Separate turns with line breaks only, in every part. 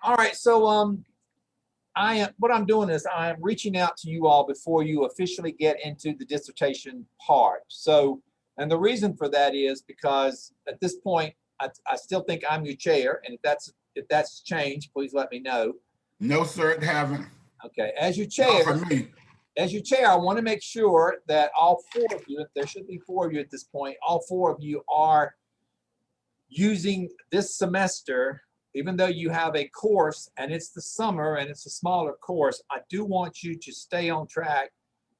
All right, so what I'm doing is I'm reaching out to you all before you officially get into the dissertation part. So, and the reason for that is because at this point, I still think I'm your chair, and if that's changed, please let me know.
No, sir, it haven't.
Okay,
Not for me.
as your chair, I want to make sure that all four of you, there should be four of you at this point, all four of you are using this semester, even though you have a course and it's the summer and it's a smaller course, I do want you to stay on track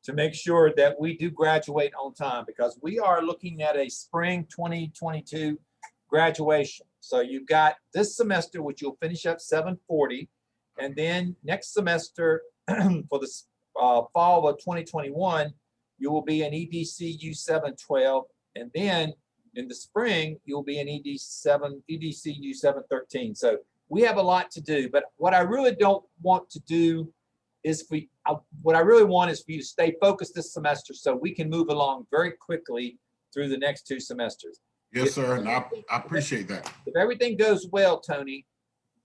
to make sure that we do graduate on time, because we are looking at a spring 2022 graduation. So you've got this semester, which you'll finish up 740, and then next semester for the fall of 2021, you will be an EDCU 712, and then in the spring, you'll be in EDCU 713. So we have a lot to do, but what I really don't want to do is what I really want is for you to stay focused this semester so we can move along very quickly through the next two semesters.
Yes, sir, and I appreciate that.
If everything goes well, Tony,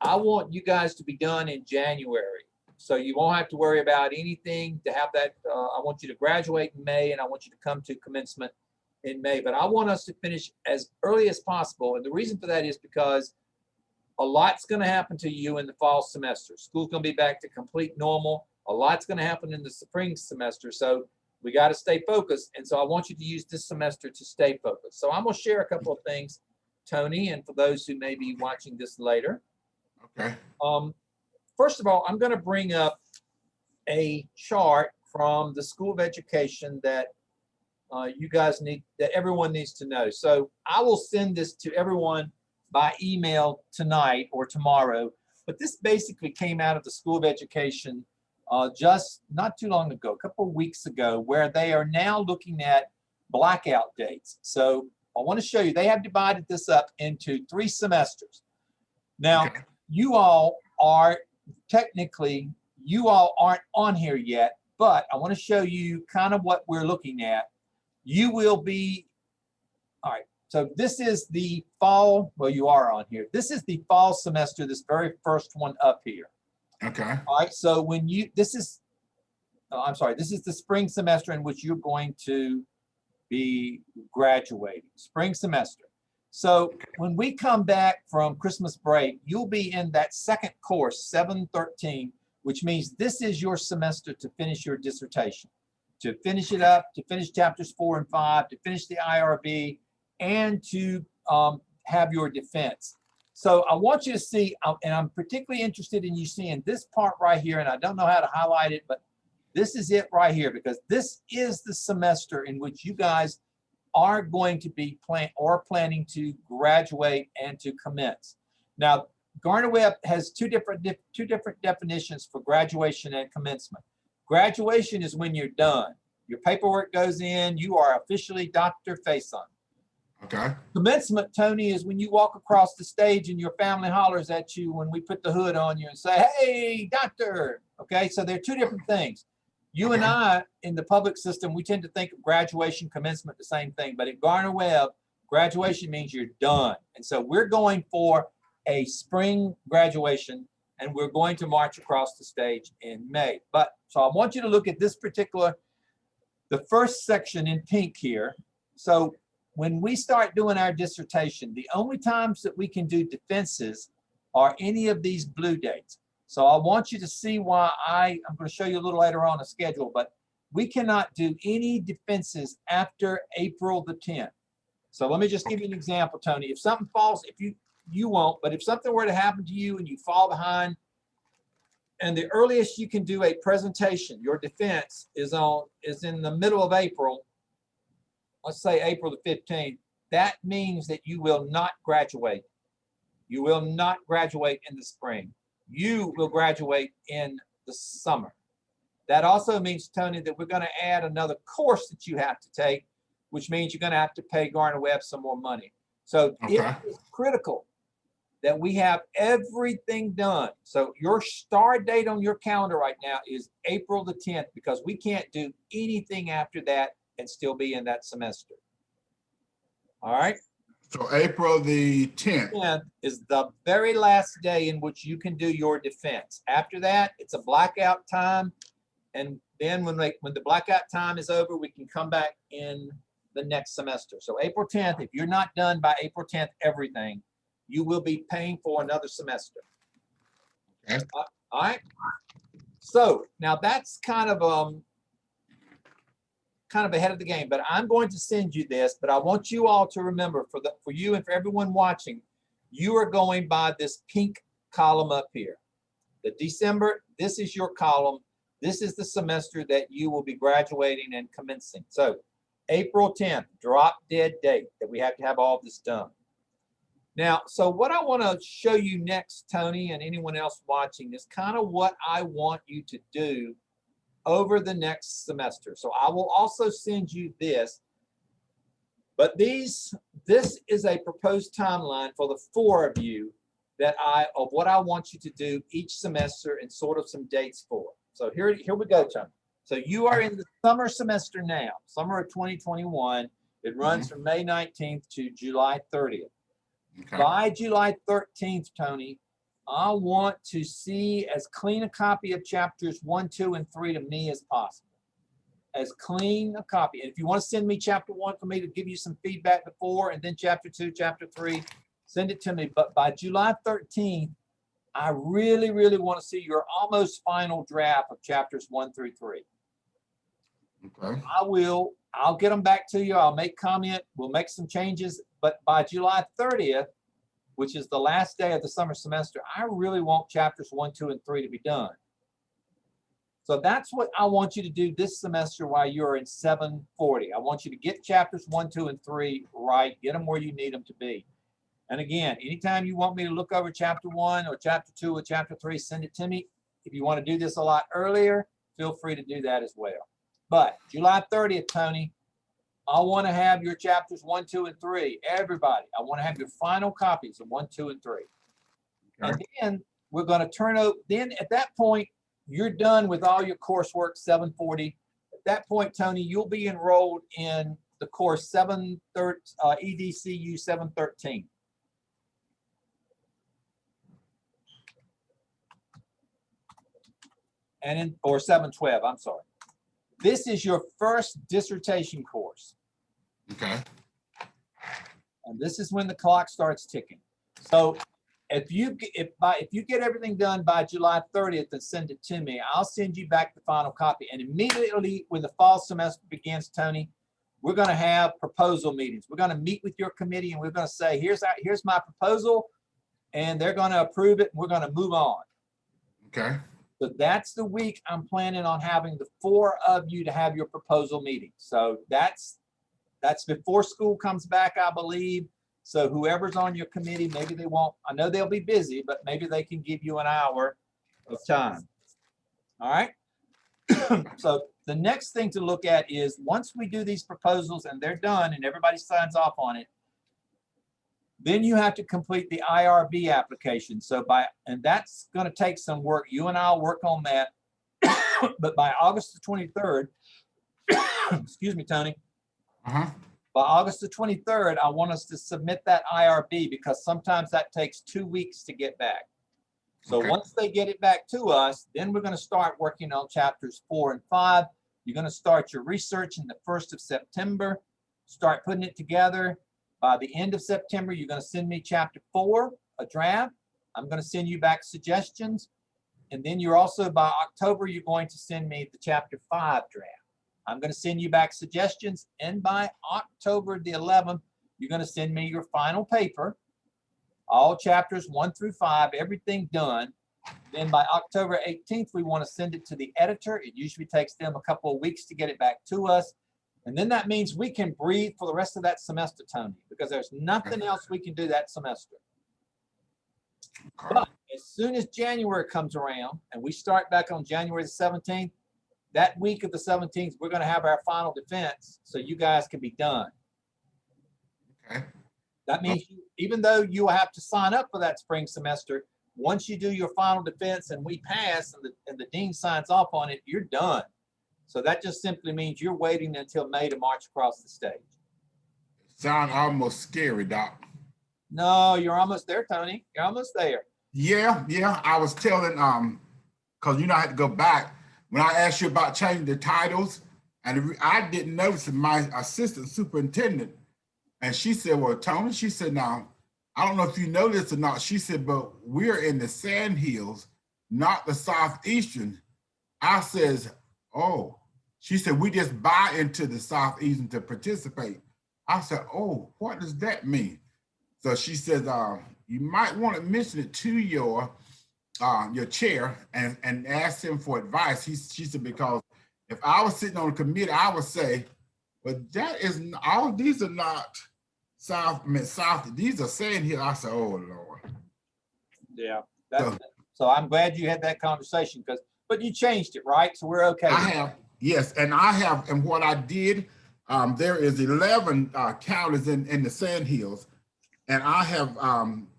I want you guys to be done in January. So you won't have to worry about anything to have that. I want you to graduate in May, and I want you to come to commencement in May, but I want us to finish as early as possible. And the reason for that is because a lot's going to happen to you in the fall semester. School's going to be back to complete normal. A lot's going to happen in the spring semester. So we got to stay focused. And so I want you to use this semester to stay focused. So I'm going to share a couple of things, Tony, and for those who may be watching this later.
Okay.
First of all, I'm going to bring up a chart from the School of Education that you guys that everyone needs to know. So I will send this to everyone by email tonight or tomorrow, but this basically came out of the School of Education just not too long ago, a couple of weeks ago, where they are now looking at blackout dates. So I want to show you, they have divided this up into 3 semesters. Now,
Okay.
you all aren't on here yet, but I want to show you kind of what we're looking at. You will be, all right, so this is the fall, well, you are on here. This is the fall semester, this very first one up here.
Okay.
All right, so this is the spring semester in which you're going to be graduating, spring semester. So when we come back from Christmas break, you'll be in that second course, 713, which means this is your semester to finish your dissertation, to finish it up, to finish chapters 4 and 5, to finish the IRB, and to have your defense. So I want you to see, and I'm particularly interested in you seeing this part right here, and I don't know how to highlight it, but this is it right here, because this is the semester in which you guys are going to be planning to graduate and to commence. Now, Gardner-Webb has two different definitions for graduation and commencement. Graduation is when you're done. Your paperwork goes in, you are officially Dr. Faison.
Okay.
Commencement, Tony, is when you walk across the stage and your family hollers at you when we put the hood on you and say, "Hey, doctor." Okay, so they're two different things. You and I, in the public system, we tend to think of graduation, commencement, the same thing. But at Gardner-Webb, graduation means you're done. And so we're going for a spring graduation, and we're going to march across the stage in May. But so I want you to look at this particular, the first section in pink here. So when we start doing our dissertation, the only times that we can do defenses are any of these blue dates. So I want you to see why I'm going to show you a little later on a schedule, but we cannot do any defenses after April the 10th. So let me just give you an example, Tony. If something falls, you won't, but if something were to happen to you and you fall behind, and the earliest you can do a presentation, your defense is in the middle of April, let's say April the 15th, that means that you will not graduate. You will not graduate in the spring. You will graduate in the summer. That also means, Tony, that we're going to add another course that you have to take, which means you're going to have to pay Gardner-Webb some more money. So it is critical that we have everything done. So your start date on your calendar right now is April the 10th, because we can't do anything after that and still be in that semester. All right?
So April the 10th.
10th is the very last day in which you can do your defense. After that, it's a blackout time. And then when the blackout time is over, we can come back in the next semester. So April 10th, if you're not done by April 10th, everything, you will be paying for another semester.
Okay.
All right. So now that's kind of ahead of the game, but I'm going to send you this, but I want you all to remember for you and for everyone watching, you are going by this pink column up here. The December, this is your column. This is the semester that you will be graduating and commencing. So April 10th, drop dead date that we have to have all this done. Now, so what I want to show you next, Tony, and anyone else watching, is kind of what I want you to do over the next semester. So I will also send you this, but this is a proposed timeline for the 4 of you of what I want you to do each semester and sort of some dates for. So here we go, Tony. So you are in the summer semester now, summer of 2021. It runs from May 19th to July 30th.
Okay.
By July 13th, Tony, I want to see as clean a copy of chapters 1, 2, and 3 to me as possible. As clean a copy. And if you want to send me chapter 1 for me to give you some feedback before, and then chapter 2, chapter 3, send it to me. But by July 13th, I really, really want to see your almost final draft of chapters 1 through 3.
Okay.
I'll get them back to you. I'll make comment. We'll make some changes. But by July 30th, which is the last day of the summer semester, I really want chapters 1, 2, and 3 to be done. So that's what I want you to do this semester while you're in 740. I want you to get chapters 1, 2, and 3 right, get them where you need them to be. And again, anytime you want me to look over chapter 1 or chapter 2 or chapter 3, send it to me. If you want to do this a lot earlier, feel free to do that as well. But July 30th, Tony, I want to have your chapters 1, 2, and 3. Everybody, I want to have your final copies of 1, 2, and 3.
Okay.
And then we're going to turn over. Then at that point, you're done with all your coursework, 740. At that point, Tony, you'll be enrolled in the course EDCU 713. Or 712, I'm sorry. This is your first dissertation course.
Okay.
And this is when the clock starts ticking. So if you get everything done by July 30th and send it to me, I'll send you back the final copy. And immediately when the fall semester begins, Tony, we're going to have proposal meetings. We're going to meet with your committee and we're going to say, here's my proposal, and they're going to approve it and we're going to move on.
Okay.
So that's the week I'm planning on having the 4 of you to have your proposal meeting. So that's before school comes back, I believe. So whoever's on your committee, maybe they won't, I know they'll be busy, but maybe they can give you an hour of time. All right. So the next thing to look at is once we do these proposals and they're done and everybody signs off on it, then you have to complete the IRB application. And that's going to take some work. You and I'll work on that. But by August the 23rd, excuse me, Tony.
Uh-huh.
By August the 23rd, I want us to submit that IRB because sometimes that takes 2 weeks to get back. So
Okay.
once they get it back to us, then we're going to start working on chapters 4 and 5. You're going to start your research in the 1st of September, start putting it together. By the end of September, you're going to send me chapter 4, a draft. I'm going to send you back suggestions. And then you're also, by October, you're going to send me the chapter 5 draft. I'm going to send you back suggestions. And by October the 11th, you're going to send me your final paper, all chapters 1 through 5, everything done. Then by October 18th, we want to send it to the editor. It usually takes them a couple of weeks to get it back to us. And then that means we can breathe for the rest of that semester, Tony, because there's nothing else we can do that semester.
Okay.
But as soon as January comes around and we start back on January the 17th, that week of the 17th, we're going to have our final defense so you guys can be done.
Okay.
That means even though you will have to sign up for that spring semester, once you do your final defense and we pass and the dean signs off on it, you're done. So that just simply means you're waiting until May to march across the stage.
Sound almost scary, Doc.
No, you're almost there, Tony. You're almost there.
Yeah, I was telling, because I had to go back when I asked you about changing the titles, and I didn't notice my assistant superintendent, and she said, well, Tony, she said, now, I don't know if you know this or not. She said, but we're in the Sand Hills, not the Southeastern. I says, oh, she said, we just buy into the Southeastern to participate. I said, oh, what does that mean? So she says, you might want to mention it to your chair and ask him for advice. She said, because if I was sitting on a committee, I would say, but that is all, these are not South, these are Sand Hill. I said, oh Lord.
Yeah. So I'm glad you had that conversation but you changed it, right? So we're okay.
I have, yes, and what I did, there is 11 counties in the Sand Hills, and I have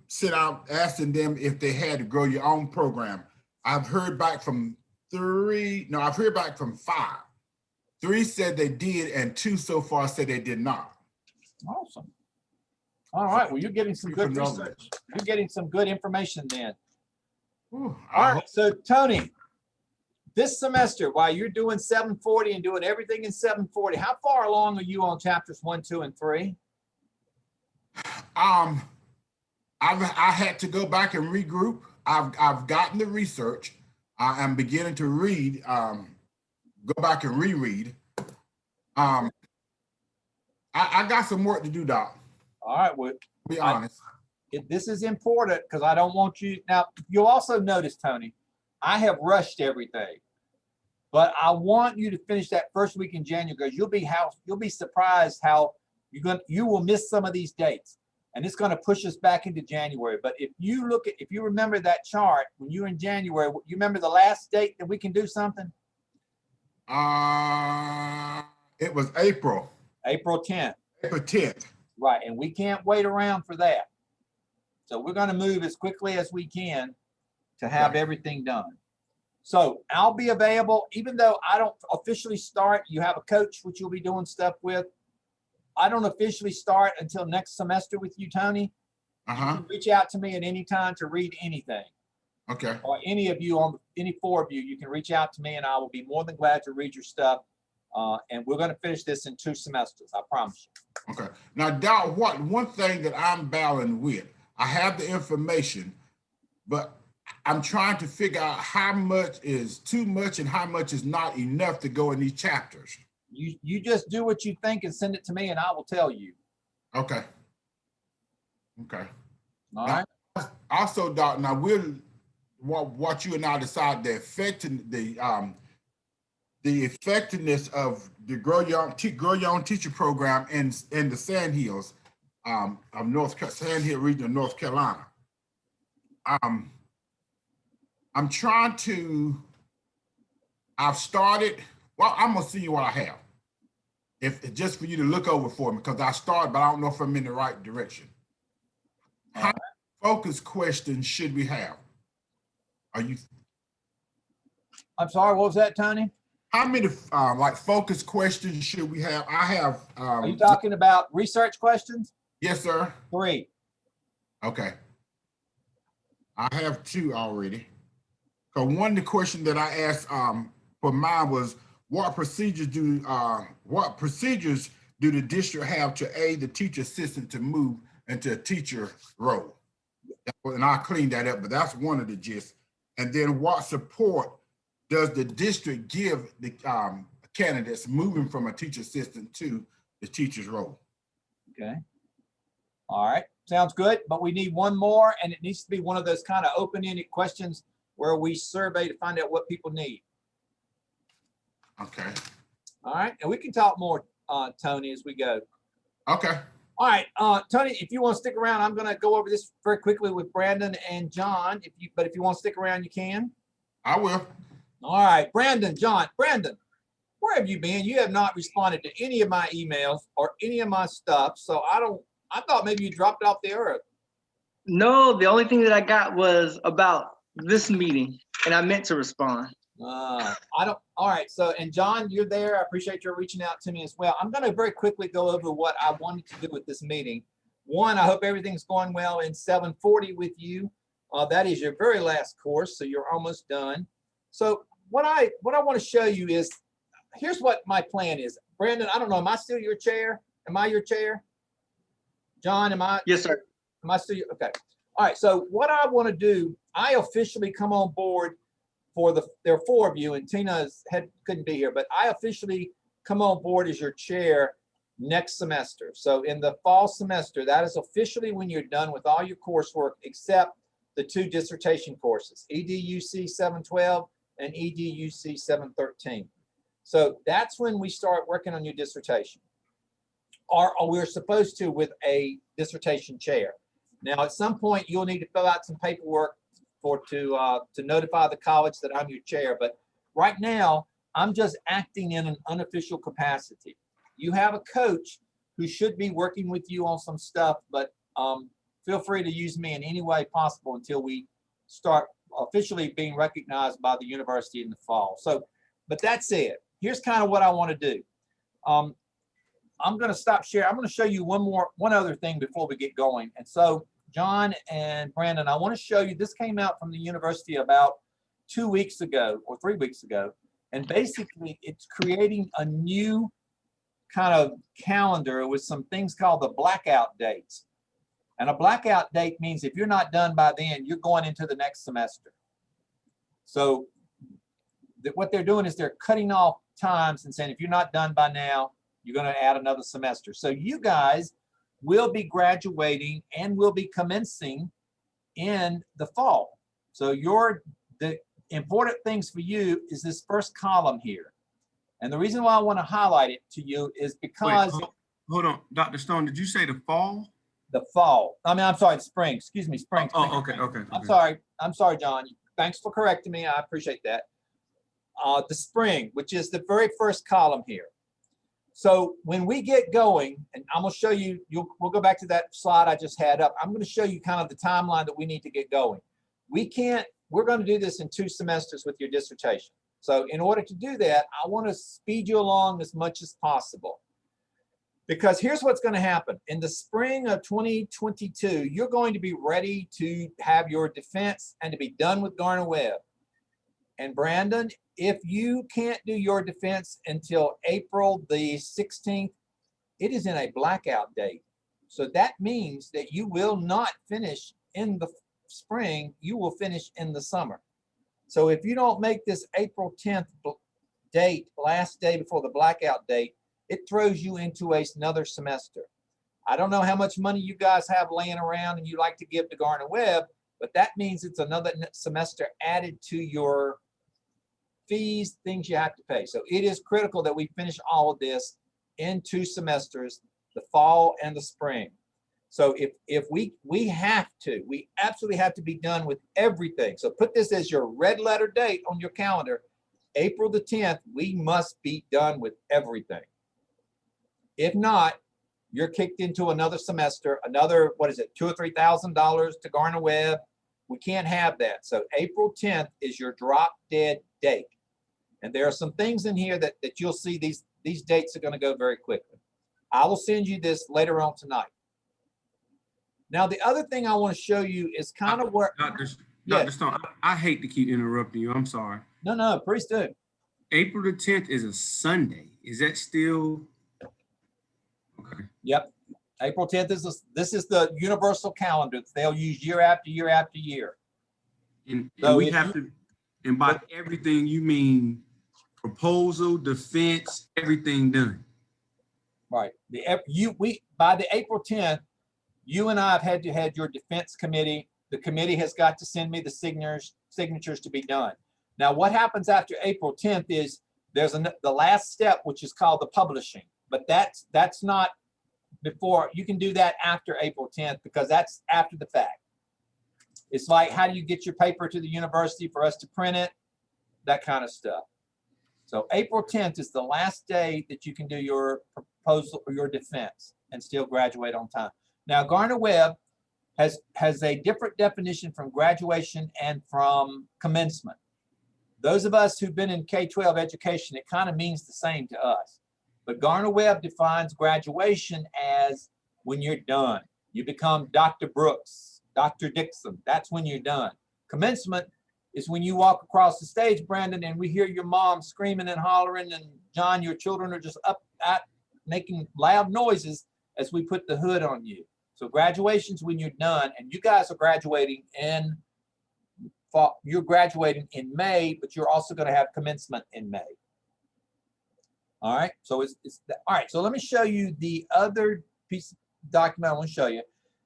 sent out asking them if they had to grow your own program. I've heard back from 5. 3 said they did, and 2 so far said they did not.
Awesome. All right. Well, you're getting some good research. You're getting some good information then.
Ooh,
All right. So Tony, this semester, while you're doing 740 and doing everything in 740, how far along are you on chapters 1, 2, and 3?
I had to go back and regroup. I've gotten the research. I am beginning to read, go back and reread. I got some work to do, Doc.
All right. Well,
Be honest.
This is important because I don't want you. Now, you'll also notice, Tony, I have rushed everything, but I want you to finish that first week in January because you'll be surprised how you will miss some of these dates, and it's going to push us back into January. But if you remember that chart when you're in January, you remember the last date that we can do something?
It was April.
April 10th.
April 10th.
Right, and we can't wait around for that. So we're going to move as quickly as we can to have everything done. So I'll be available, even though I don't officially start. You have a coach, which you'll be doing stuff with. I don't officially start until next semester with you, Tony. You can reach out to me at any time to read anything.
Okay.
Or any of you, any 4 of you, you can reach out to me and I will be more than glad to read your stuff. And we're going to finish this in 2 semesters, I promise you.
Okay. Now, Doc, one thing that I'm battling with, I have the information, but I'm trying to figure out how much is too much and how much is not enough to go in these chapters.
You just do what you think and send it to me and I will tell you. Okay.
Okay.
All right.
Also, Doc, now what you and I decide the effectiveness of the Grow Your Own Teacher program in the Sand Hills of Sand Hill region of North Carolina. I'm trying to. I've started. Well, I'm gonna see what I have. If just for you to look over for me, because I started, but I don't know if I'm in the right direction. How many focus questions should we have? I'm
sorry, what was that, Tony?
How many like focus questions should we have? I have.
Are you talking about research questions?
Yes, sir.
3. Okay.
I have 2 already. So one of the questions that I asked for mine was, what procedures do the district have to aid the teacher assistant to move into a teacher role? And I'll clean that up, but that's one of the gist. And then what support does the district give the candidates moving from a teacher assistant to the teacher's role? Okay.
All right. Sounds good. But we need one more, and it needs to be one of those kind of open-ended questions where we survey to find out what people need.
Okay.
All right. And we can talk more, Tony, as we go.
Okay.
All right. Tony, if you want to stick around, I'm going to go over this very quickly with Brandon and John. But if you want to stick around, you can.
I will.
All right. Brandon, John. Brandon, where have you been? You have not responded to any of my emails or any of my stuff. So I thought maybe you dropped off the earth.
No, the only thing that I got was about this meeting, and I meant to respond.
I don't, all right. So, and John, you're there. I appreciate your reaching out to me as well. I'm going to very quickly go over what I wanted to do with this meeting. One, I hope everything's going well in 740 with you. That is your very last course, so you're almost done. So what I want to show you is, here's what my plan is. Brandon, I don't know, am I still your chair? Am I your chair? John, am I?
Yes, sir.
Am I still, okay. All right, so what I want to do, I officially come on board for there are 4 of you, and Tina couldn't be here, but I officially come on board as your chair next semester. So in the fall semester, that is officially when you're done with all your coursework except the 2 dissertation courses, EDUC 712 and EDUC 713. So that's when we start working on your dissertation, or we're supposed to with a dissertation chair. Now, at some point, you'll need to fill out some paperwork to notify the college that I'm your chair. But right now, I'm just acting in an unofficial capacity. You have a coach who should be working with you on some stuff, but feel free to use me in any way possible until we start officially being recognized by the university in the fall. So, but that's it. Here's kind of what I want to do. I'm going to stop sharing. I'm going to show you one other thing before we get going. And so, John and Brandon, I want to show you, this came out from the university about 2 weeks ago or 3 weeks ago. And basically, it's creating a new kind of calendar with some things called the blackout dates. And a blackout date means if you're not done by then, you're going into the next semester. So what they're doing is they're cutting off times and saying, if you're not done by now, you're going to add another semester. So you guys will be graduating and will be commencing in the fall. So the important things for you is this first column here. And the reason why I want to highlight it to you is because—
Wait, hold on, Dr. Stone, did you say the fall?
The fall. I mean, I'm sorry, the spring. Excuse me, spring.
Oh, okay.
I'm sorry, John. Thanks for correcting me. I appreciate that. The spring, which is the very first column here. So when we get going, and I'm going to show you, we'll go back to that slide I just had up. I'm going to show you kind of the timeline that we need to get going. We're going to do this in 2 semesters with your dissertation. So in order to do that, I want to speed you along as much as possible. Because here's what's going to happen. In the spring of 2022, you're going to be ready to have your defense and to be done with Gardner-Webb. And Brandon, if you can't do your defense until April the 16th, it is in a blackout date. So that means that you will not finish in the spring, you will finish in the summer. So if you don't make this April 10th date, last day before the blackout date, it throws you into another semester. I don't know how much money you guys have laying around and you like to give to Gardner-Webb, but that means it's another semester added to your fees, things you have to pay. So it is critical that we finish all of this in 2 semesters, the fall and the spring. So if we absolutely have to be done with everything. So put this as your red letter date on your calendar. April the 10th, we must be done with everything. If not, you're kicked into another semester, another, what is it, $2,000 or $3,000 to Gardner-Webb. We can't have that. So April 10th is your drop dead date. And there are some things in here that you'll see these dates are going to go very quickly. I will send you this later on tonight. Now, the other thing I want to show you is kind of where—
Dr. Stone, I hate to keep interrupting you. I'm sorry.
No, please do.
April the 10th is a Sunday. Is that still? Okay.
Yep. April 10th this is the universal calendar they'll use year after year after year.
And
So
we have to, and by everything you mean proposal, defense, everything done.
Right. By the April 10th, you and I have had to have your defense committee. The committee has got to send me the signatures to be done. Now, what happens after April 10th is there's the last step, which is called the publishing. But that's not before. You can do that after April 10th because that's after the fact. It's like, how do you get your paper to the university for us to print it? That kind of stuff. So April 10th is the last day that you can do your proposal or your defense and still graduate on time. Now, Gardner-Webb has a different definition from graduation and from commencement. Those of us who've been in K-12 education, it kind of means the same to us. But Gardner-Webb defines graduation as when you're done. You become Dr. Brooks, Dr. Dixon. That's when you're done. Commencement is when you walk across the stage, Brandon, and we hear your mom screaming and hollering, and John, your children are just up at making loud noises as we put the hood on you. So graduation's when you're done, and you guys are graduating in fall. You're graduating in May, but you're also going to have commencement in May. All right, so all right. So let me show you the other piece of document I want to show you,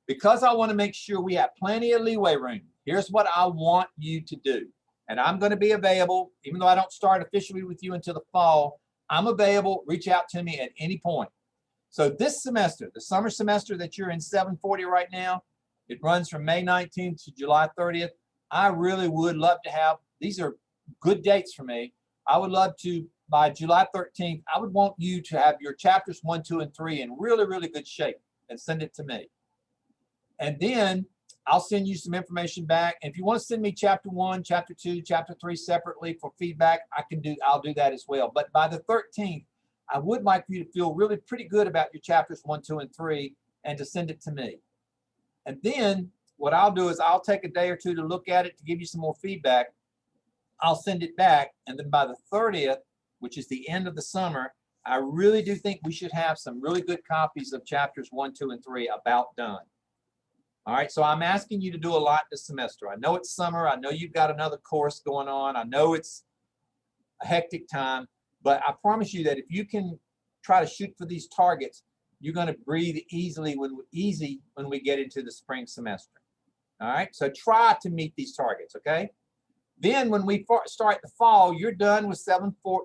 because I want to make sure we have plenty of leeway room. Here's what I want you to do, and I'm going to be available, even though I don't start officially with you until the fall. I'm available. Reach out to me at any point. So this semester, the summer semester that you're in 740 right now, it runs from May 19th to July 30th. I really would love to have, these are good dates for me. I would love to, by July 13th, I would want you to have your chapters 1, 2, and 3 in really, really good shape and send it to me. And then I'll send you some information back. And if you want to send me chapter 1, chapter 2, chapter 3 separately for feedback, I'll do that as well. But by the 13th, I would like you to feel really pretty good about your chapters 1, 2, and 3 and to send it to me. And then what I'll do is I'll take a day or two to look at it to give you some more feedback. I'll send it back. And then by the 30th, which is the end of the summer, I really do think we should have some really good copies of chapters 1, 2, and 3 about done. All right, so I'm asking you to do a lot this semester. I know it's summer. I know you've got another course going on. I know it's a hectic time, but I promise you that if you can try to shoot for these targets, you're going to breathe easy when we get into the spring semester. All right, so try to meet these targets, okay? Then when we start the fall, you're done with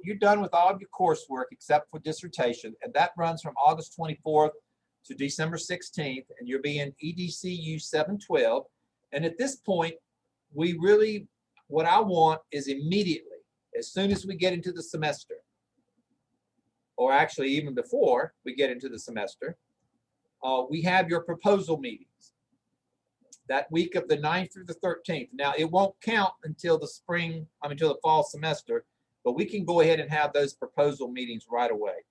you're done with all of your coursework except for dissertation, and that runs from August 24th to December 16th, and you'll be in EDCU 712. And at this point, what I want is immediately, as soon as we get into the semester, or actually even before we get into the semester, we have your proposal meetings that week of the 9th through the 13th. Now, it won't count until until the fall semester, but we can go ahead and have those proposal meetings right away.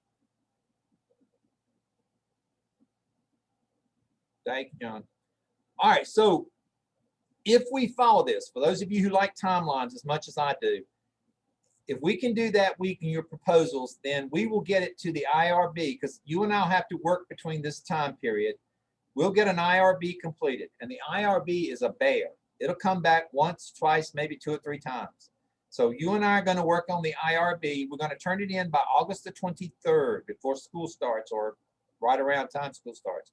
Thank you, John. All right, so if we follow this, for those of you who like timelines as much as I do, if we can do that week in your proposals, then we will get it to the IRB, because you and I'll have to work between this time period. We'll get an IRB completed, and the IRB is a bear. It'll come back once, twice, maybe 2 or 3 times. So you and I are going to work on the IRB. We're going to turn it in by August the 23rd before school starts, or right around time school starts.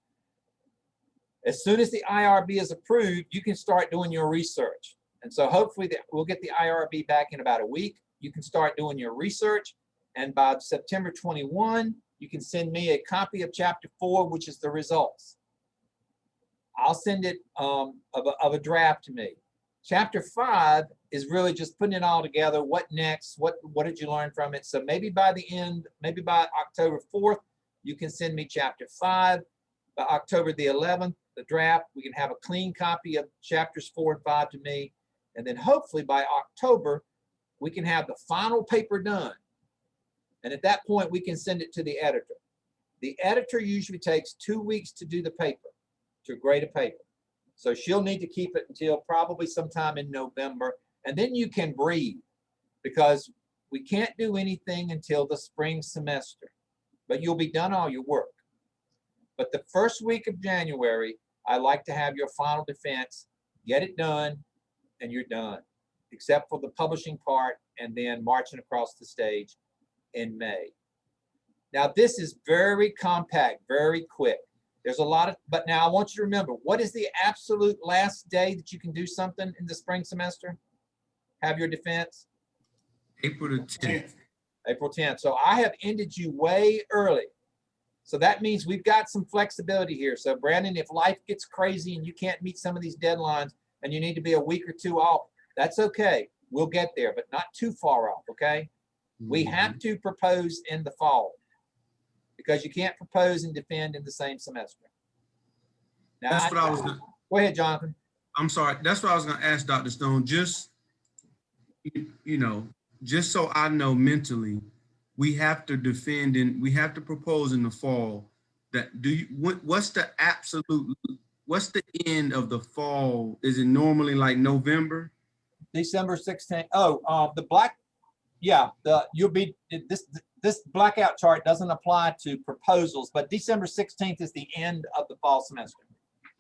As soon as the IRB is approved, you can start doing your research. And so hopefully we'll get the IRB back in about a week. You can start doing your research. And by September 21, you can send me a copy of chapter 4, which is the results. I'll send it of a draft to me. Chapter 5 is really just putting it all together. What next? What did you learn from it? So maybe by the end, maybe by October 4th, you can send me chapter 5. By October the 11th, the draft, we can have a clean copy of chapters 4 and 5 to me. And then hopefully by October, we can have the final paper done. And at that point, we can send it to the editor. The editor usually takes 2 weeks to do the paper, to grade a paper. So she'll need to keep it until probably sometime in November. And then you can breathe, because we can't do anything until the spring semester. But you'll be done all your work. But the first week of January, I like to have your final defense, get it done, and you're done, except for the publishing part and then marching across the stage in May. Now, this is very compact, very quick. There's a lot of, but now I want you to remember, what is the absolute last day that you can do something in the spring semester? Have your defense?
April the 10th.
April 10th. So I have ended you way early. So that means we've got some flexibility here. So Brandon, if life gets crazy and you can't meet some of these deadlines and you need to be a week or 2 off, that's okay. We'll get there, but not too far off, okay? We have to propose in the fall, because you can't propose and defend in the same semester. Now,
That's what I was gonna,
go ahead, Jonathan.
I'm sorry. That's what I was going to ask Dr. Stone. Just you know, just so I know mentally, we have to defend and we have to propose in the fall that what's the absolute, what's the end of the fall? Is it normally like November?
December 16th. Oh, the black, yeah, this blackout chart doesn't apply to proposals, but December 16th is the end of the fall semester.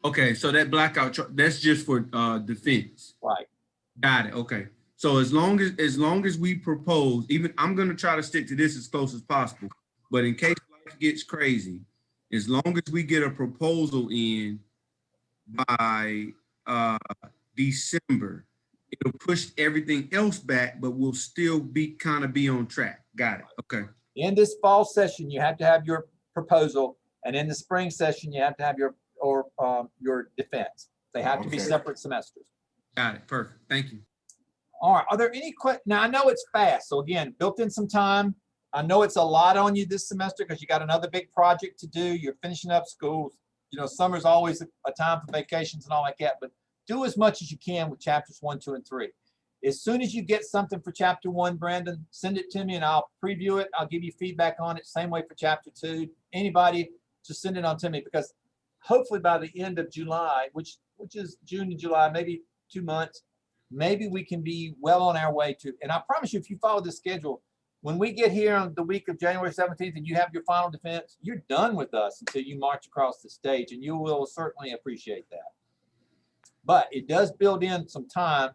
Okay, so that blackout chart, that's just for defense.
Right.
Got it. Okay. So as long as we propose, even I'm gonna try to stick to this as close as possible. But in case life gets crazy, as long as we get a proposal in by December, it'll push everything else back, but we'll still be on track. Got it. Okay.
In this fall session, you have to have your proposal, and in the spring session, you have to have your defense. They have to be
Okay.
separate semesters.
Got it. Perfect. Thank you.
All right, are there any questions? Now, I know it's fast, so again, built in some time. I know it's a lot on you this semester because you got another big project to do. You're finishing up school. You know, summer's always a time for vacations and all like that, but do as much as you can with chapters 1, 2, and 3. As soon as you get something for chapter 1, Brandon, send it to me and I'll preview it. I'll give you feedback on it. Same way for chapter 2. Anybody, just send it on to me because hopefully by the end of July, which is June and July, maybe 2 months, maybe we can be well on our way to, and I promise you, if you follow this schedule, when we get here on the week of January 17th and you have your final defense, you're done with us until you march across the stage, and you will certainly appreciate that. But it does build in some time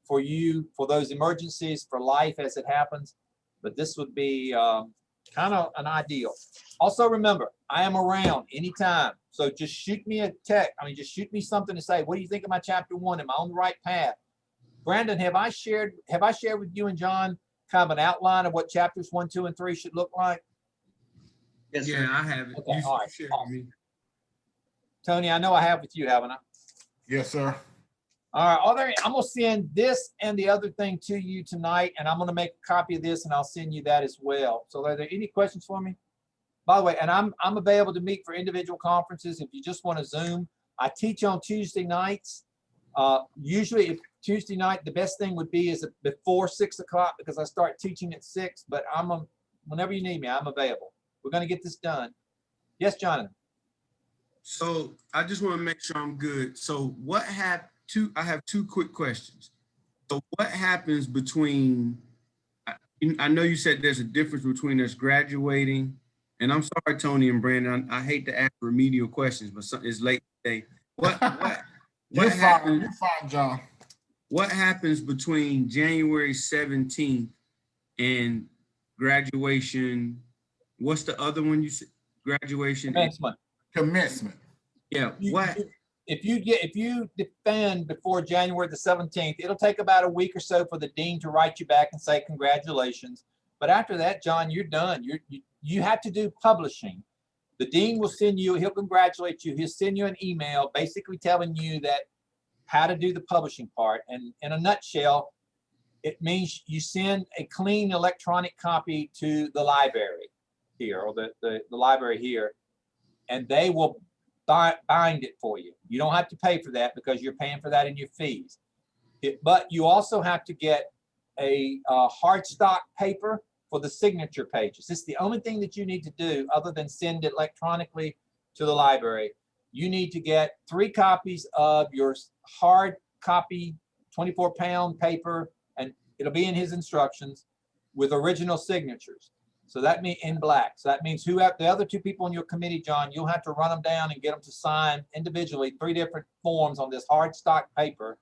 for you, for those emergencies, for life as it happens. But this would be kind of an ideal. Also remember, I am around anytime. So just shoot me a text. Just shoot me something to say, what do you think of my chapter 1? Am I on the right path? Brandon, have I shared with you and John kind of an outline of what chapters 1, 2, and 3 should look like?
Yes,
Yeah,
sir.
I have it.
Okay, all right,
shared
awesome.
with me.
Tony, I know I have with you, haven't I?
Yes, sir.
All right, I'm gonna send this and the other thing to you tonight, and I'm gonna make a copy of this and I'll send you that as well. So are there any questions for me? By the way, and I'm available to meet for individual conferences if you just want to Zoom. I teach on Tuesday nights. Usually if Tuesday night, the best thing would be is before 6 o'clock because I start teaching at 6, but whenever you need me, I'm available. We're gonna get this done. Yes, Jonathan.
So I just want to make sure I'm good. So I have two quick questions. So what happens between, I know you said there's a difference between us graduating, and I'm sorry, Tony and Brandon, I hate to ask remedial questions, but it's late today.
You're fine. You're fine, John.
What happens between January 17th and graduation? What's the other one you said? Graduation.
Commencement.
Yeah.
If you defend before January the 17th, it'll take about a week or so for the dean to write you back and say congratulations. But after that, John, you're done. You have to do publishing. The dean will he'll congratulate you. He'll send you an email basically telling you that how to do the publishing part. And in a nutshell, it means you send a clean electronic copy to the library here, or the library here, and they will bind it for you. You don't have to pay for that because you're paying for that in your fees. But you also have to get a hard stock paper for the signature pages. This is the only thing that you need to do other than send it electronically to the library. You need to get 3 copies of your hard copy 24-pound paper, and it'll be in his instructions with original signatures. So that means in black. So that means the other 2 people on your committee, John, you'll have to run them down and get them to sign individually 3 different forms on this hard stock paper.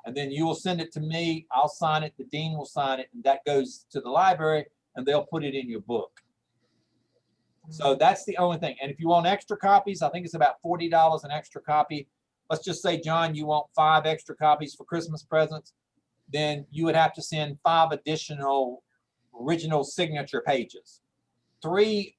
And then you will send it to me. I'll sign it. The dean will sign it. And that goes to the library and they'll put it in your book. So that's the only thing. And if you want extra copies, I think it's about $40 an extra copy. Let's just say, John, you want 5 extra copies for Christmas presents. Then you would have to send 5 additional original signature pages. 3,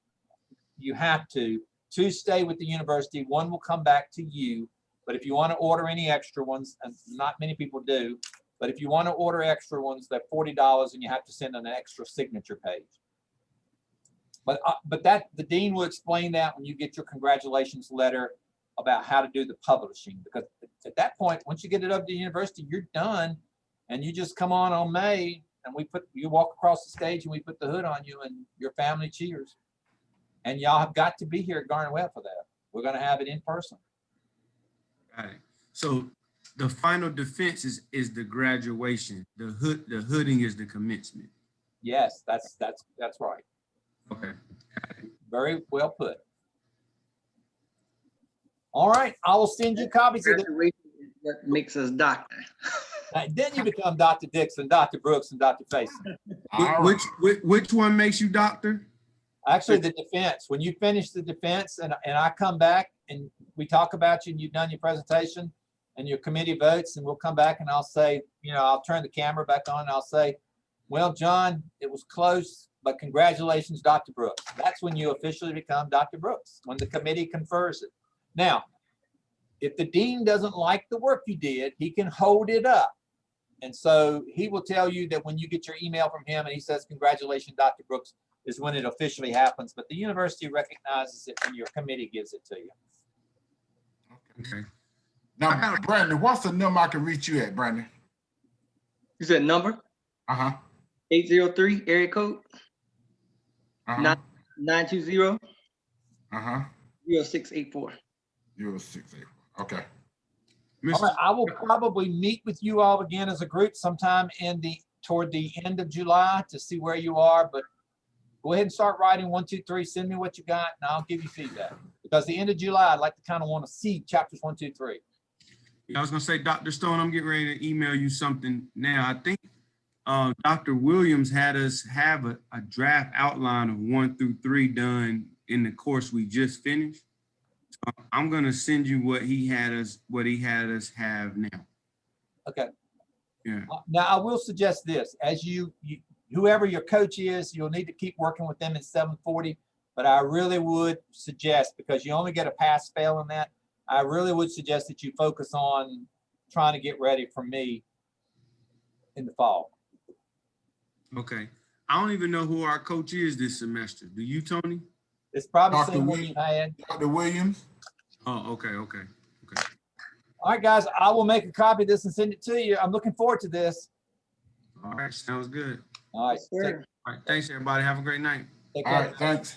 you have to. 2 stay with the university. 1 will come back to you. But if you want to order any extra ones, and not many people do, but if you want to order extra ones, they're $40 and you have to send an extra signature page. But the dean will explain that when you get your congratulations letter about how to do the publishing, because at that point, once you get it up to the university, you're done, and you just come on May and you walk across the stage and we put the hood on you and your family cheers. And y'all have got to be here at Garnet Webb for that. We're gonna have it in person.
Got it. So the final defense is the graduation. The hooding is the commencement.
Yes, that's right.
Okay.
Very well put. All right, I will send you copies of it.
Graduation is what makes us doctor.
Then you become Dr. Dixon, Dr. Brooks, and Dr. Faison.
All right.
Which one makes you doctor?
Actually, the defense, when you finish the defense and I come back and we talk about you and you've done your presentation and your committee votes, and we'll come back and I'll say, I'll turn the camera back on and I'll say, well, John, it was close, but congratulations, Dr. Brooks. That's when you officially become Dr. Brooks, when the committee confers it. Now, if the dean doesn't like the work you did, he can hold it up. And so he will tell you that when you get your email from him and he says, congratulations, Dr. Brooks, is when it officially happens. But the university recognizes it when your committee gives it to you.
Okay.
Now, Brandon, what's the number I can reach you at, Brandon?
You said number?
Uh-huh.
803 area code
Uh-huh.
920
Uh-huh.
0684.
0684. Okay.
All right, I will probably meet with you all again as a group sometime toward the end of July to see where you are, but go ahead and start writing 1, 2, 3, send me what you got and I'll give you feedback. Because the end of July, I'd like to kind of want to see chapters 1, 2, 3.
I was gonna say, Dr. Stone, I'm getting ready to email you something now. I think Dr. Williams had us have a draft outline of 1 through 3 done in the course we just finished. So I'm gonna send you what he had us have now.
Okay.
Yeah.
Now, I will suggest this, as whoever your coach is, you'll need to keep working with them in 740, but I really would suggest, because you only get a pass fail in that, I really would suggest that you focus on trying to get ready for me in the fall.
Okay. I don't even know who our coach is this semester. Do you, Tony?
It's probably the
Dr.
same one
Williams.
you had.
Dr. Williams?
Oh, okay.
All right, guys, I will make a copy of this and send it to you. I'm looking forward to this.
All right, sounds good.
All right,
Yes, sir.
All right, thanks everybody. Have a great night.
take
All
care.
right, thanks.